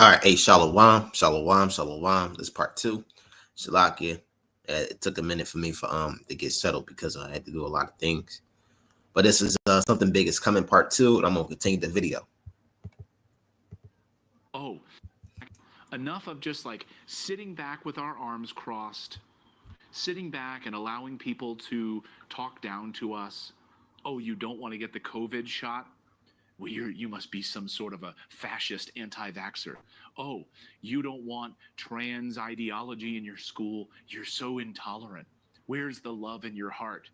All right, hey, Shalom, Shalom, Shalom. This is part two. Shalakia. It took a minute for me for to get settled because I had to do a lot of things. But this is something big is coming part two, and I'm gonna continue the video. Oh, enough of just like sitting back with our arms crossed, sitting back and allowing people to talk down to us. Oh, you don't want to get the COVID shot? Well, you must be some sort of a fascist anti-vaxxer. Oh, you don't want trans ideology in your school. You're so intolerant. Where's the love in your heart?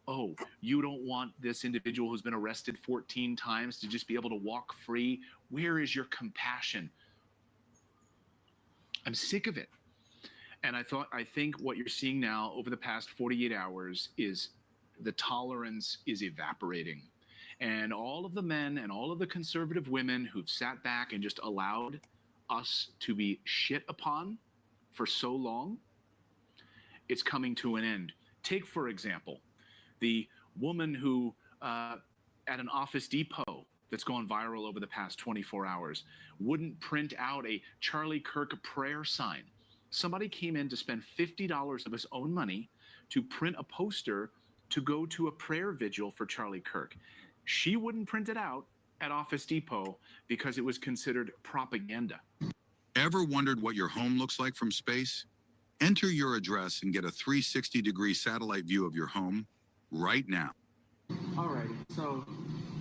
Oh, you don't want this individual who's been arrested 14 times to just be able to walk free. Where is your compassion? I'm sick of it. And I think what you're seeing now over the past 48 hours is the tolerance is evaporating. And all of the men and all of the conservative women who've sat back and just allowed us to be shit upon for so long, it's coming to an end. Take, for example, the woman who, at an Office Depot that's gone viral over the past 24 hours, wouldn't print out a Charlie Kirk prayer sign. Somebody came in to spend $50 of his own money to print a poster to go to a prayer vigil for Charlie Kirk. She wouldn't print it out at Office Depot because it was considered propaganda. Ever wondered what your home looks like from space? Enter your address and get a 360-degree satellite view of your home right now. Alrighty, so,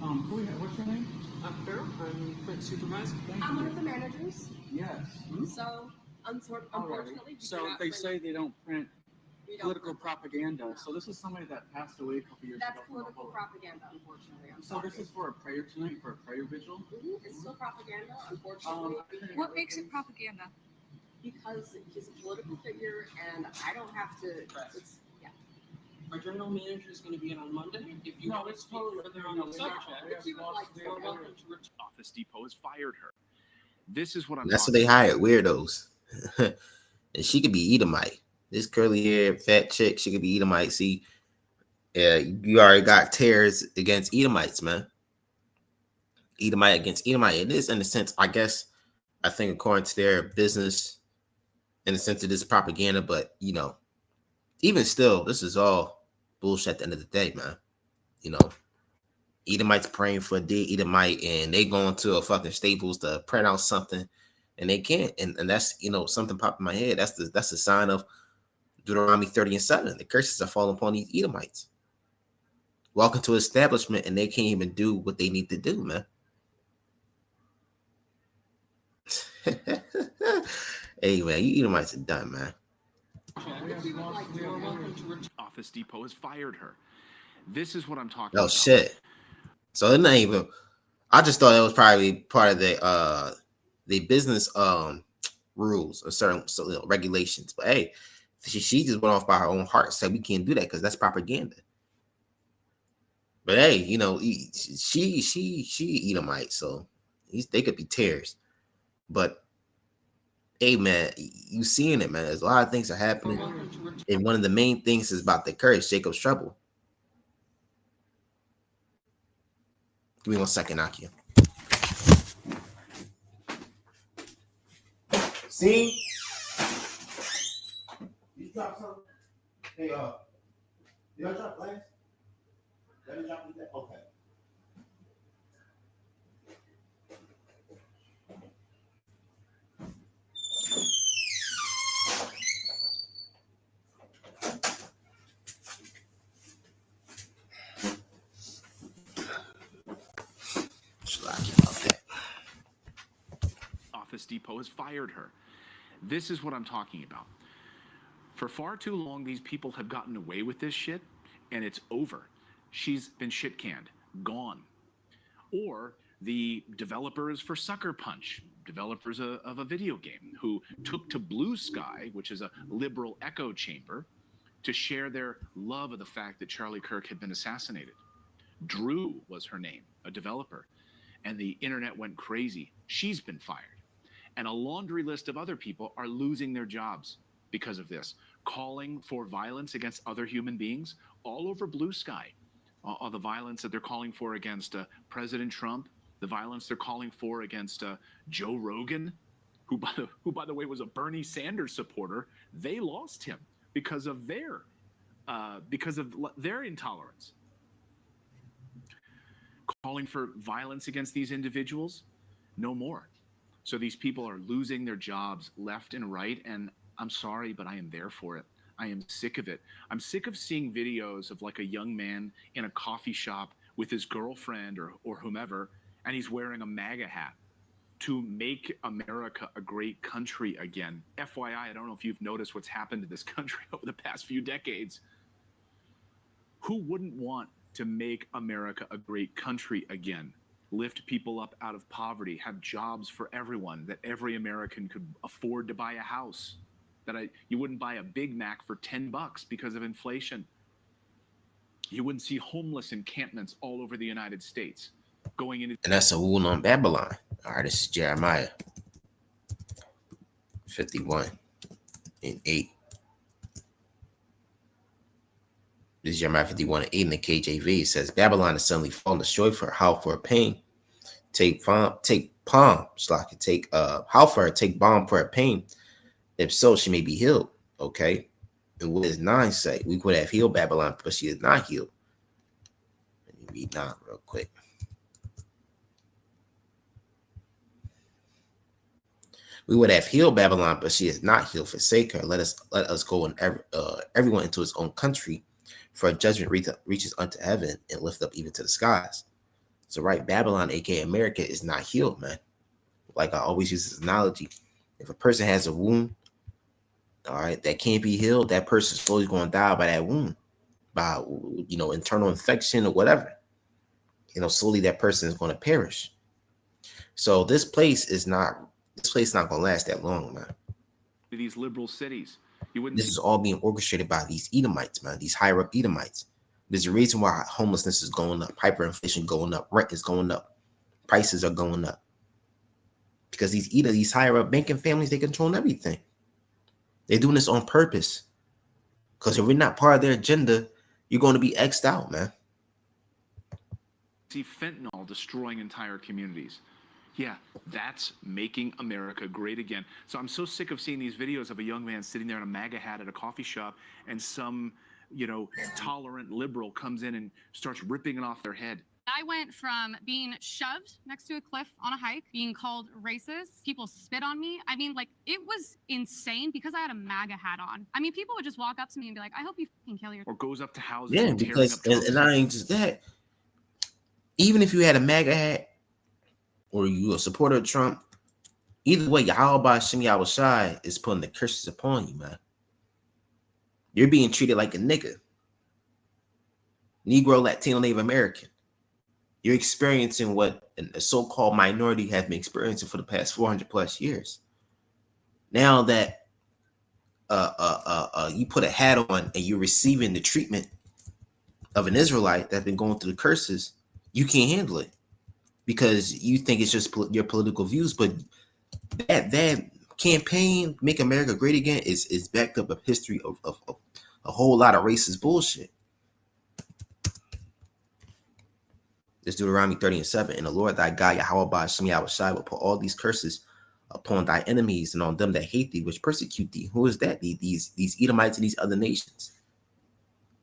what's your name? I'm Pharaoh. I'm print supervisor. I'm one of the managers. Yes. So, unfortunately, So they say they don't print we don't political print- propaganda. So this is somebody that passed away a couple years That's ago. from political Ebola. propaganda, unfortunately. I'm So sorry. this is for a prayer tonight, for a prayer vigil. It's still propaganda, unfortunately. What makes it propaganda? Because he's a political figure, and I don't have to. It's, yeah. Our general manager is going to be in on Monday. If you No, want to it's speak totally- further on no, the we subject, have- we have If you would lost- like we to, have- you're welcome to return. Office Depot has fired her. This is what I'm That's what talking they hired, weirdos. And she could be Edomite. This curly haired fat chick, she could be Edomite. See, you already got tears against Edomites, man. Edomite against Edomite. It is in a sense, I guess. I think according to their business, in the sense of this propaganda, but even still, this is all bullshit at the end of the day, man. You know, Edomites praying for a dead Edomite, and they going to a fucking Staples to print out something, and they can't. And that's something popped in my head. That's the sign of Deuteronomy 30:7. The curses are falling upon these Edomites. Walk into establishment, and they can't even do what they need to do, man. Hey, man, you Edomites are done, man. If you would like to, you're welcome to return. Office Depot has fired her. This is what I'm talking Oh about. shit. So it not even. I just thought it was probably part of the business rules or certain regulations. But hey, she just went off by her own heart, said we can't do that because that's propaganda. But hey, she Edomite, so they could be tears. But hey, man, you seeing it, man. There's a lot of things are happening, and one of the main things is about the curse, Jacob's trouble. Give me 1 second, Akia. See? You dropped something? Hey, did I drop last? Did I drop that? Okay. Office Depot has fired her. This is what I'm talking about. For far too long, these people have gotten away with this shit, and it's over. She's been shit canned, gone. Or the developers for Sucker Punch, developers of a video game, who took to Blue Sky, which is a liberal echo chamber, to share their love of the fact that Charlie Kirk had been assassinated. Drew was her name, a developer, and the internet went crazy. She's been fired. And a laundry list of other people are losing their jobs because of this, calling for violence against other human beings all over Blue Sky. All the violence that they're calling for against President Trump The violence they're calling for against Joe Rogan, who by the way was a Bernie Sanders supporter. They lost him because of their intolerance. Calling for violence against these individuals, no more. So these people are losing their jobs left and right, and I'm sorry, but I am there for it. I am sick of it. I'm sick of seeing videos of like a young man in a coffee shop with his girlfriend or whomever, and he's wearing a MAGA hat to make America a great country again. FYI, I don't know if you've noticed what's happened to this country over the past few decades. Who wouldn't want to make America a great country again? Lift people up out of poverty, have jobs for everyone, that every American could afford to buy a house, that you wouldn't buy a Big Mac for $10 because of inflation. You wouldn't see homeless encampments all over the United States going into. And that's a wound on Babylon. All right, this is Jeremiah 51 and 8. This is Jeremiah 51 and 8 in the KJV. It says, Babylon is suddenly fallen, destroyed for how for a pain. Take balm for a pain. If so, she may be healed. Okay. And what does 9 say? We could have healed Babylon, but she is not healed. Let me read 9 real quick. We would have healed Babylon, but she is not healed. Forsake her. Let us go and everyone into his own country, for a judgment reaches unto heaven and lift up even to the skies. So right, Babylon, aka America, is not healed, man. Like I always use this analogy. If a person has a wound, all right, that can't be healed, that person's slowly going to die by that wound, by internal infection or whatever. Slowly that person is going to perish. So this place is not going to last that long, man. These liberal cities. This is all being orchestrated by these Edomites, man. These higher up Edomites. There's a reason why homelessness is going up, hyperinflation going up, rent is going up, prices are going up. Because these higher up banking families, they control everything. They're doing this on purpose. Because if we're not part of their agenda, you're going to be X'd out, man. See fentanyl destroying entire communities. Yeah, that's making America great again. So I'm so sick of seeing these videos of a young man sitting there in a MAGA hat at a coffee shop, and some, tolerant liberal comes in and starts ripping it off their head. I went from being shoved next to a cliff on a hike, being called racist, people spit on me. I mean, it was insane because I had a MAGA hat on. I mean, people would just walk up to me and be like, I hope you fucking kill yourself. Or goes up to houses. Yeah, because, and not ain't just that. Even if you had a MAGA hat, or you a supporter of Trump, either way, Yahweh Hashem Yahushai is putting the curses upon you, man. You're being treated like a nigga. Negro, Latino, Native American. You're experiencing what a so-called minority has been experiencing for the past 400 plus years. Now that you put a hat on and you're receiving the treatment of an Israelite that's been going through the curses, you can't handle it. Because you think it's just your political views, but that campaign, Make America Great Again, is backed up a history of a whole lot of racist bullshit. This Deuteronomy 30:7, and the Lord thy God, Yahweh Hashem Yahushai, will put all these curses upon thy enemies and on them that hate thee, which persecute thee. Who is that? These Edomites and these other nations,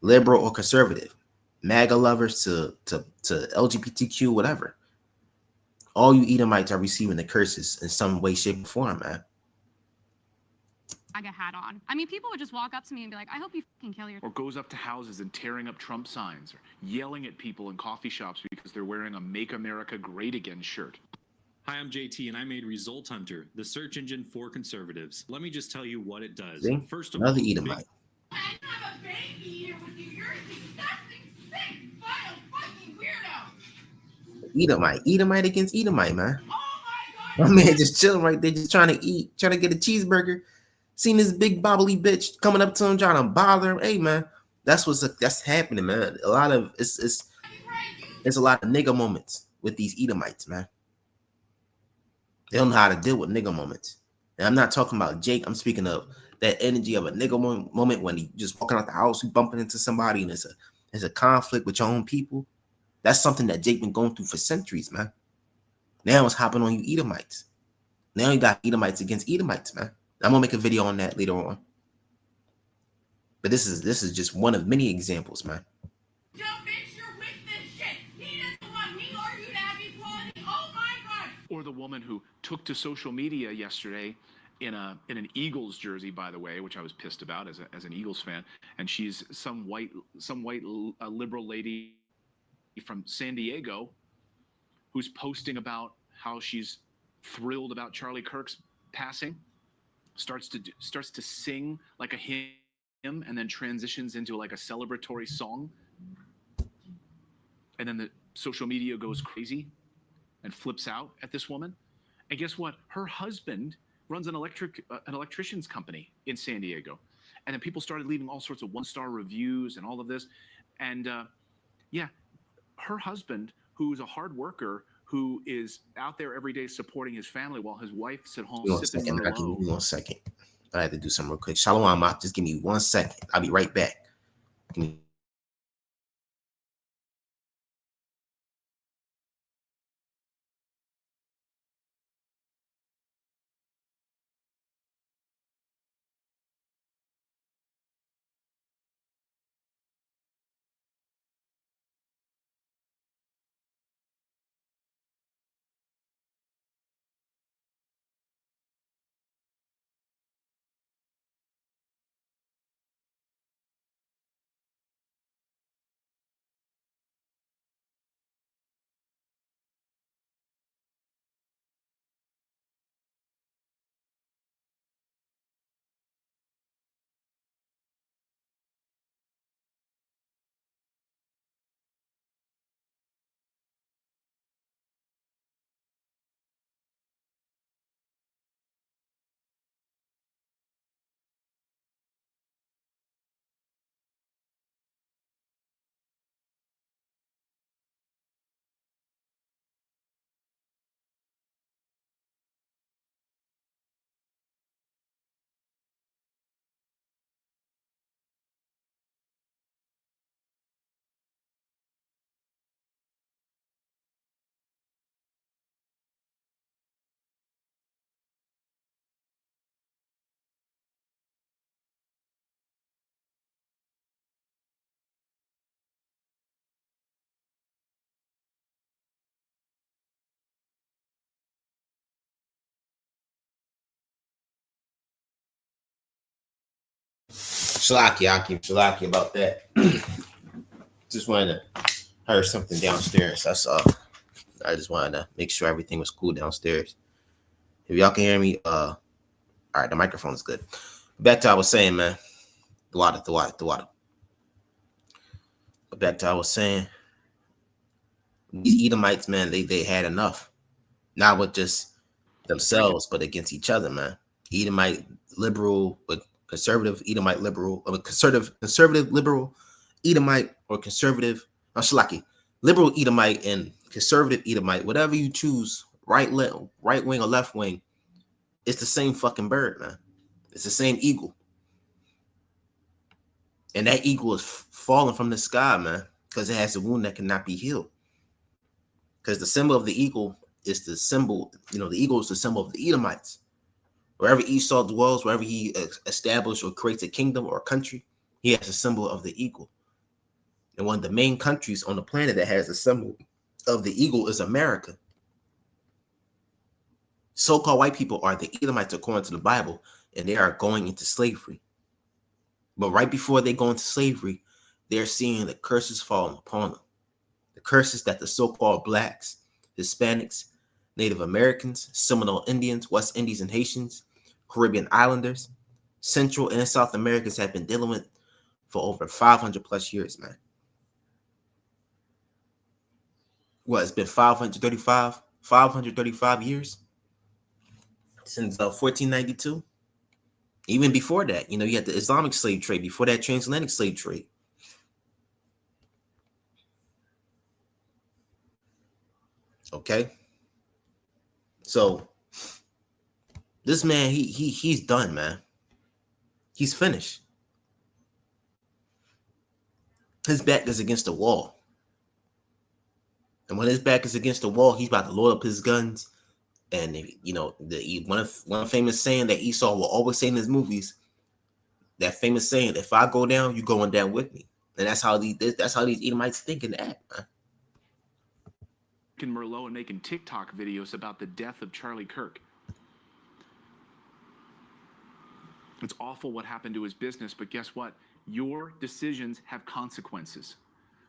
liberal or conservative, MAGA lovers to LGBTQ, whatever. All you Edomites are receiving the curses in some way, shape, or form, man. MAGA hat on. I mean, people would just walk up to me and be like, I hope you fucking kill yourself. Or goes up to houses and tearing up Trump signs, or yelling at people in coffee shops because they're wearing a Make America Great Again shirt. Hi, I'm JT, and I made Result Hunter, the search engine for conservatives. Let me just tell you what it does. See? First of Another all, Edomite. I have a baby here with you. You're a disgusting, sick, vile, fucking weirdo. Edomite against Edomite, man. Oh my God. My man just chilling right there, just trying to get a cheeseburger. Seen this big bobbly bitch coming up to him, trying to bother him. Hey, man, that's happening, man. A lot of it's a lot of nigga moments with these Edomites, man. They don't know how to deal with nigga moments. And I'm not talking about Jake. I'm speaking of that energy of a nigga moment when he just walking out the house, he bumping into somebody, and there's a conflict with your own people. That's something that Jake been going through for centuries, man. Now it's hopping on you Edomites. Now you got Edomites against Edomites, man. I'm gonna make a video on that later on. But this is just one of many examples, man. Joe Fisher with this shit. He doesn't want me or you to have equality. Oh my God. Or the woman who took to social media yesterday in an Eagles jersey, by the way, which I was pissed about as an Eagles fan, and she's some white liberal lady from San Diego who's posting about how she's thrilled about Charlie Kirk's passing, starts to sing like a hymn, and then transitions into like a celebratory song, and then the social media goes crazy and flips out at this woman. And guess what? Her husband runs an electrician's company in San Diego, and then people started leaving all sorts of one-star reviews and all of this. And yeah, her husband, who's a hard worker, who is out there every day supporting his family while his wife's at home sipping Merlot. Give me 1 second. I had to do something real quick. Shalom, Mop. Just give me 1 second. I'll be right back. Shalaki about that. Just wanted to hear something downstairs. That's all. I just wanted to make sure everything was cool downstairs. If y'all can hear me, all right, the microphone is good. Back to what I was saying, man. The water. But back to what I was saying, these Edomites, man, they had enough. Not with just themselves, but against each other, man. Edomite liberal, but conservative Edomite liberal, or conservative liberal Edomite, or conservative Shalaki, liberal Edomite and conservative Edomite, whatever you choose, right wing or left wing, it's the same fucking bird, man. It's the same eagle. And that eagle is falling from the sky, man, because it has a wound that cannot be healed. Because the symbol of the eagle is the symbol, the eagle is the symbol of the Edomites. Wherever Esau dwells, wherever he establishes or creates a kingdom or a country, he has a symbol of the eagle. And one of the main countries on the planet that has a symbol of the eagle is America. So-called white people are the Edomites according to the Bible, and they are going into slavery. But right before they go into slavery, they're seeing the curses falling upon them. The curses that the so-called blacks, Hispanics, Native Americans, Seminole Indians, West Indies and Haitians, Caribbean Islanders, Central and South Americans have been dealing with for over 500 plus years, man. What, it's been 535 years since 1492? Even before that, you had the Islamic slave trade, before that transatlantic slave trade. Okay? So this man, he's done, man. He's finished. His back is against the wall. And when his back is against the wall, he's about to load up his guns. And you know, one famous saying that Esau will always say in his movies, that famous saying, "If I go down, you going down with me." And that's how these Edomites think and act, man. Merlot and making TikTok videos about the death of Charlie Kirk. It's awful what happened to his business, but guess what? Your decisions have consequences.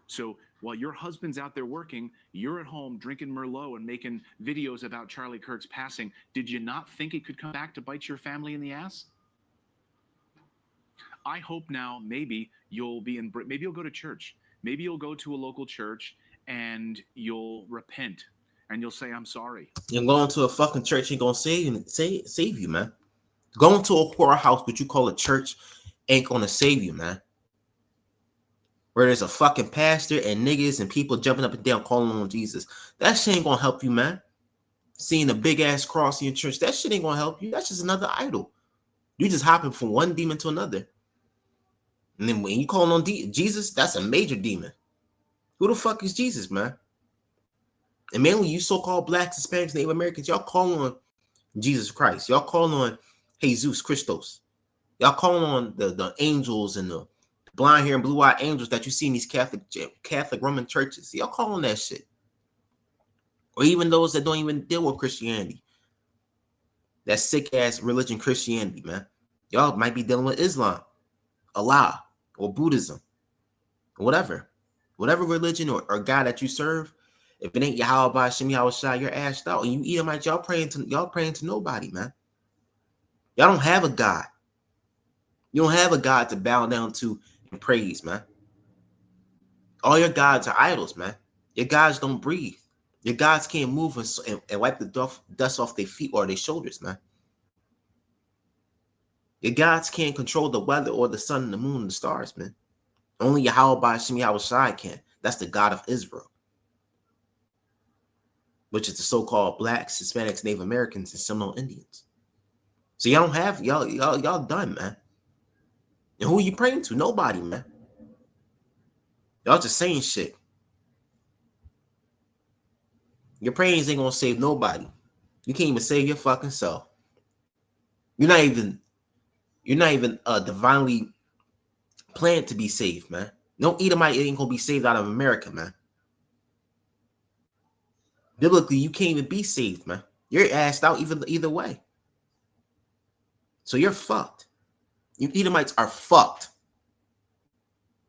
So while your husband's out there working, you're at home drinking Merlot and making videos about Charlie Kirk's passing. Did you not think it could come back to bite your family in the ass? I hope now maybe you'll go to church. Maybe you'll go to a local church and you'll repent and you'll say, "I'm sorry." You're going to a fucking church ain't gonna save you, man. Going to a whorehouse, which you call a church, ain't gonna save you, man. Where there's a fucking pastor and niggas and people jumping up and down calling on Jesus. That shit ain't gonna help you, man. Seeing a big ass cross in your church, that shit ain't gonna help you. That's just another idol. You just hopping from one demon to another. And then when you call on Jesus, that's a major demon. Who the fuck is Jesus, man? And mainly you so-called blacks, Hispanics, Native Americans, y'all call on Jesus Christ. Y'all call on Jesus Christos. Y'all call on the angels and the blind hair and blue-eyed angels that you see in these Catholic Roman churches. Y'all call on that shit. Or even those that don't even deal with Christianity. That sick-ass religion Christianity, man. Y'all might be dealing with Islam, Allah, or Buddhism, or whatever. Whatever religion or God that you serve, if it ain't Yahweh Shem Yahushua, you're ashed out. And you Edomites, y'all praying to nobody, man. Y'all don't have a God. You don't have a God to bow down to and praise, man. All your gods are idols, man. Your gods don't breathe. Your gods can't move and wipe the dust off their feet or their shoulders, man. Your gods can't control the weather or the sun and the moon and the stars, man. Only Yahweh Shem Yahushua can. That's the God of Israel, which is the so-called blacks, Hispanics, Native Americans, and Seminole Indians. So y'all don't have y'all done, man. And who are you praying to? Nobody, man. Y'all just saying shit. Your prayers ain't gonna save nobody. You can't even save your fucking self. You're not even divinely planned to be saved, man. No Edomite ain't gonna be saved out of America, man. Biblically, you can't even be saved, man. You're asked out either way. So you're fucked. You Edomites are fucked.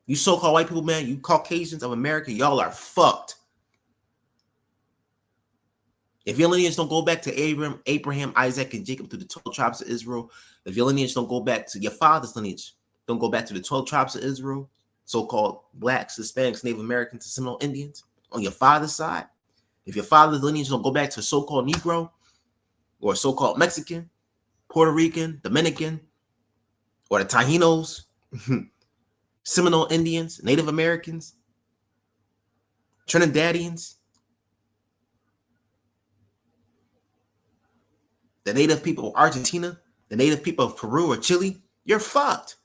You so-called white people, man, you Caucasians of America, y'all are fucked. If your lineage don't go back to Abraham, Isaac, and Jacob through the 12 tribes of Israel, if your lineage don't go back to your father's lineage, don't go back to the 12 tribes of Israel, so-called blacks, Hispanics, Native Americans, and Seminole Indians, on your father's side, if your father's lineage don't go back to a so-called Negro or a so-called Mexican, Puerto Rican, Dominican, or the Taínos, Seminole Indians, Native Americans, Trinidadians, the native people of Argentina, the native people of Peru or Chile, you're fucked.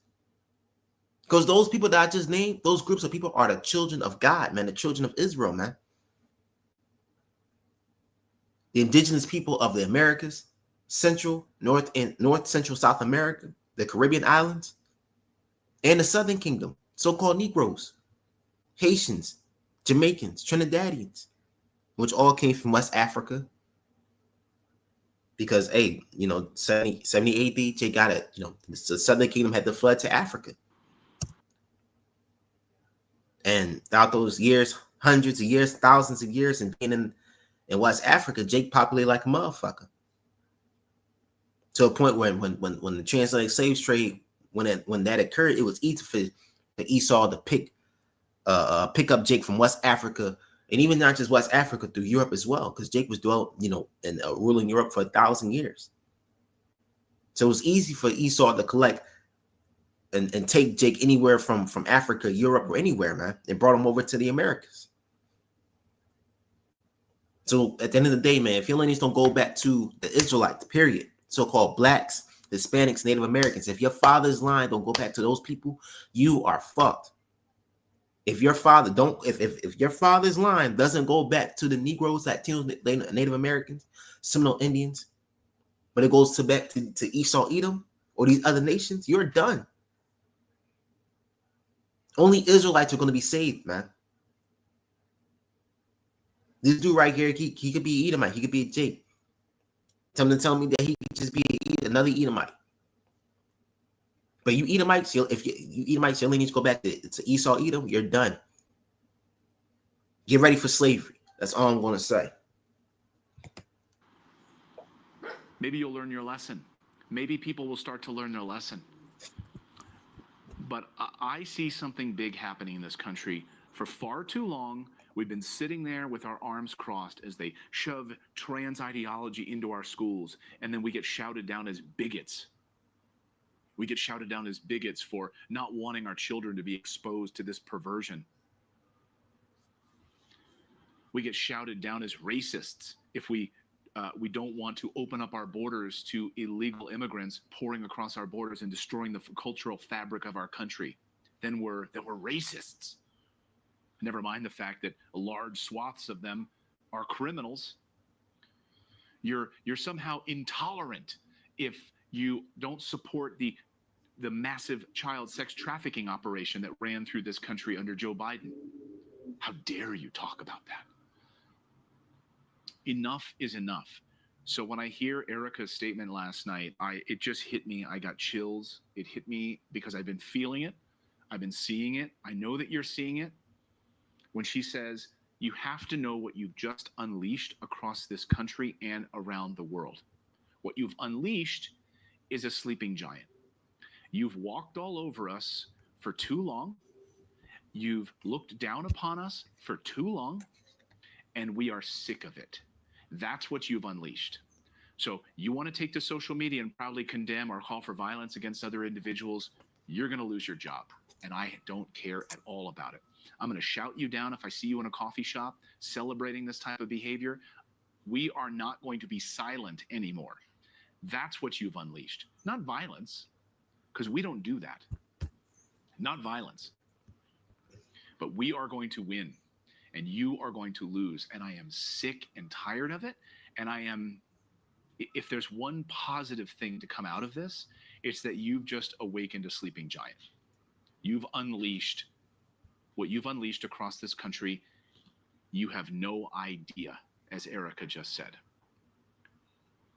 Because those people that I just named, those groups of people are the children of God, man, the children of Israel, man. The indigenous people of the Americas, Central, North, Central, South America, the Caribbean islands, and the Southern Kingdom, so-called Negroes, Haitians, Jamaicans, Trinidadians, which all came from West Africa. Because, hey, 70 AD, they got it. The Southern Kingdom had to flood to Africa. And throughout those years, hundreds of years, thousands of years, and being in West Africa, Jake populated like a motherfucker. To a point when the transatlantic slave trade, when that occurred, it was easy for Esau to pick up Jake from West Africa, and even not just West Africa, through Europe as well, because Jake was ruling Europe for 1,000 years. So it was easy for Esau to collect and take Jake anywhere from Africa, Europe, or anywhere, man, and brought him over to the Americas. So at the end of the day, man, if your lineage don't go back to the Israelites, period, so-called blacks, Hispanics, Native Americans, if your father's line don't go back to those people, you are fucked. If your father don't, if your father's line doesn't go back to the Negroes, Latinos, Native Americans, Seminole Indians, but it goes back to Esau, Edom, or these other nations, you're done. Only Israelites are going to be saved, man. This dude right here, he could be Edomite. He could be a Jake. Someone tell me that he could just be another Edomite. But you Edomites, if you Edomites, you only need to go back to Esau, Edom, you're done. Get ready for slavery. That's all I'm going to say. Maybe you'll learn your lesson. Maybe people will start to learn their lesson. But I see something big happening in this country. For far too long, we've been sitting there with our arms crossed as they shove trans ideology into our schools, and then we get shouted down as bigots. We get shouted down as bigots for not wanting our children to be exposed to this perversion. We get shouted down as racists if we don't want to open up our borders to illegal immigrants pouring across our borders and destroying the cultural fabric of our country. Then we're racists. Never mind the fact that large swaths of them are criminals. You're somehow intolerant if you don't support the massive child sex trafficking operation that ran through this country under Joe Biden. How dare you talk about that? Enough is enough. So when I hear Erica's statement last night, it just hit me. I got chills. It hit me because I've been feeling it. I've been seeing it. I know that you're seeing it. When she says, you have to know what you've just unleashed across this country and around the world. What you've unleashed is a sleeping giant. You've walked all over us for too long. You've looked down upon us for too long, and we are sick of it. That's what you've unleashed. So you want to take to social media and proudly condemn or call for violence against other individuals, you're going to lose your job. And I don't care at all about it. I'm going to shout you down if I see you in a coffee shop celebrating this type of behavior. We are not going to be silent anymore. That's what you've unleashed. Not violence, because we don't do that. Not violence. But we are going to win, and you are going to lose. And I am sick and tired of it. And if there's one positive thing to come out of this, it's that you've just awakened a sleeping giant. You've unleashed what you've unleashed across this country. You have no idea, as Erica just said.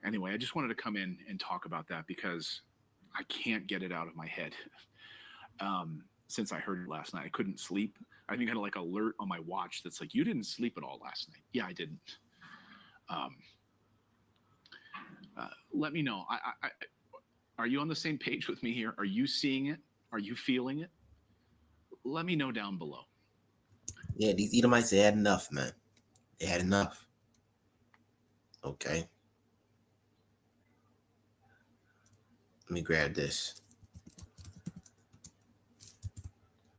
Anyway, I just wanted to come in and talk about that because I can't get it out of my head. Since I heard it last night, I couldn't sleep. I even had like alert on my watch that's like, you didn't sleep at all last night. Yeah, I didn't. Let me know. Are you on the same page with me here? Are you seeing it? Are you feeling it? Let me know down below. Yeah, these Edomites, they had enough, man. They had enough. Okay. Let me grab this.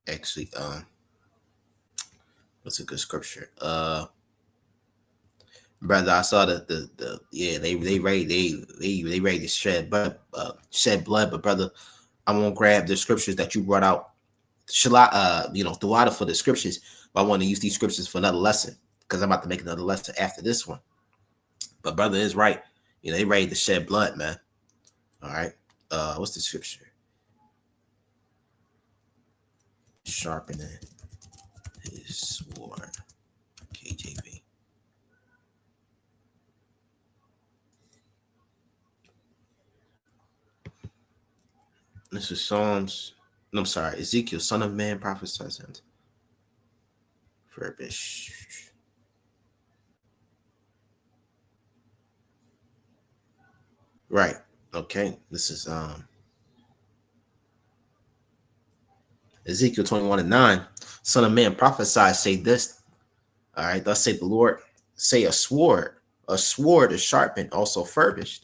Actually, what's a good scripture? Brother, I saw they ready to shed blood, but brother, I'm gonna grab the scriptures that you brought out. Throughout for the scriptures, but I want to use these scriptures for another lesson because I'm about to make another lesson after this one. But brother is right. They ready to shed blood, man. All right. What's the scripture? Sharpening his sword. KJV. This is Psalms. No, I'm sorry. Ezekiel, son of man, prophesies unto Furbish. Right. Okay. This is Ezekiel 21:9. Son of man, prophesy, say this. All right. Thus say the Lord, say a sword is sharpened, also furbished.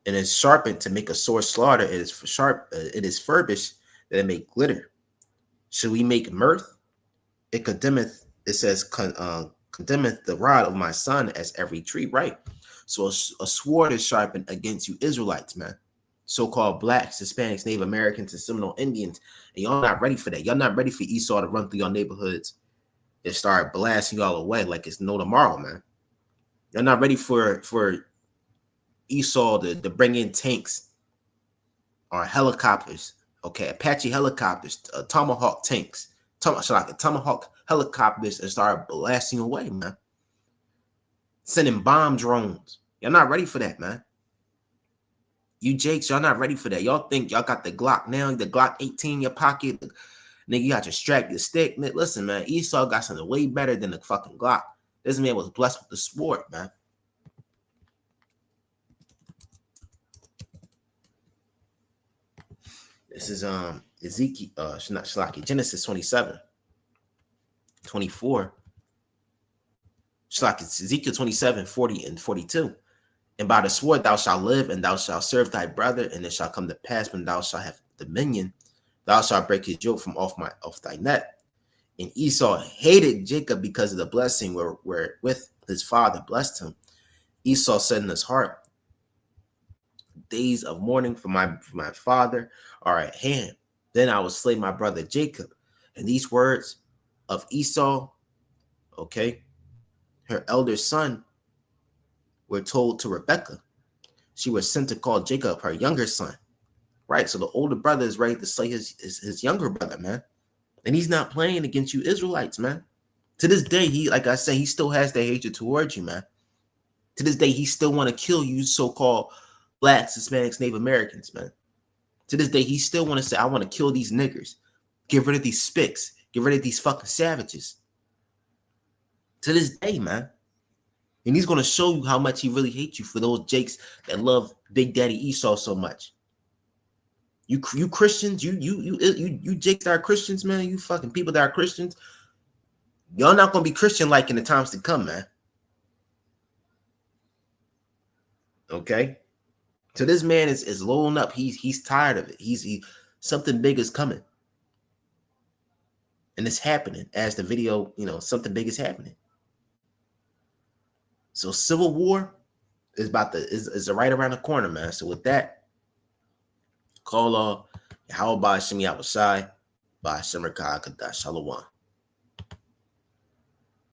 And it's sharpened to make a sore slaughter. It is furbished that it may glitter. Should we make mirth? It condemneth, it says, condemneth the rod of my son as every tree, right? So a sword is sharpened against you Israelites, man. so-called blacks, Hispanics, Native Americans, and Seminole Indians. And y'all not ready for that. Y'all not ready for Esau to run through your neighborhoods and start blasting y'all away like it's no tomorrow, man. Y'all not ready for Esau to bring in tanks or helicopters, okay, Apache helicopters, Tomahawk tanks, Tomahawk helicopters, and start blasting away, man. Sending bomb drones. Y'all not ready for that, man. You Jakes, y'all not ready for that. Y'all think y'all got the Glock now, the Glock 18 in your pocket. Nigga, you got your strap, your stick. Listen, man, Esau got something way better than the fucking Glock. This man was blessed with the sport, man. This is Ezekiel, not Shalaki, Genesis 27, 24. Shalaki, Ezekiel 27, 40 and 42. And by the sword thou shalt live, and thou shalt serve thy brother, and it shall come to pass when thou shalt have dominion, thou shalt break his yoke from off thy neck. And Esau hated Jacob because of the blessing wherewith his father blessed him. Esau said in his heart, days of mourning for my father are at hand. Then I will slay my brother Jacob. And these words of Esau, okay, her elder son, were told to Rebekah. She was sent to call Jacob her younger son. Right? So the older brother is ready to slay his younger brother, man. And he's not playing against you Israelites, man. To this day, he, like I said, he still has that hatred towards you, man. To this day, he still want to kill you so-called blacks, Hispanics, Native Americans, man. To this day, he still want to say, I want to kill these niggers. Get rid of these spicks. Get rid of these fucking savages. To this day, man. And he's going to show you how much he really hates you for those Jakes that love Big Daddy Esau so much. You Christians, you Jakes that are Christians, man, you fucking people that are Christians, y'all not going to be Christian-like in the times to come, man. Okay? So this man is loading up. He's tired of it. Something big is coming. And it's happening as the video, something big is happening. So civil war is is right around the corner, man. So with that, call Yahweh Shemi Abashai by Shemer Kadash Shalom.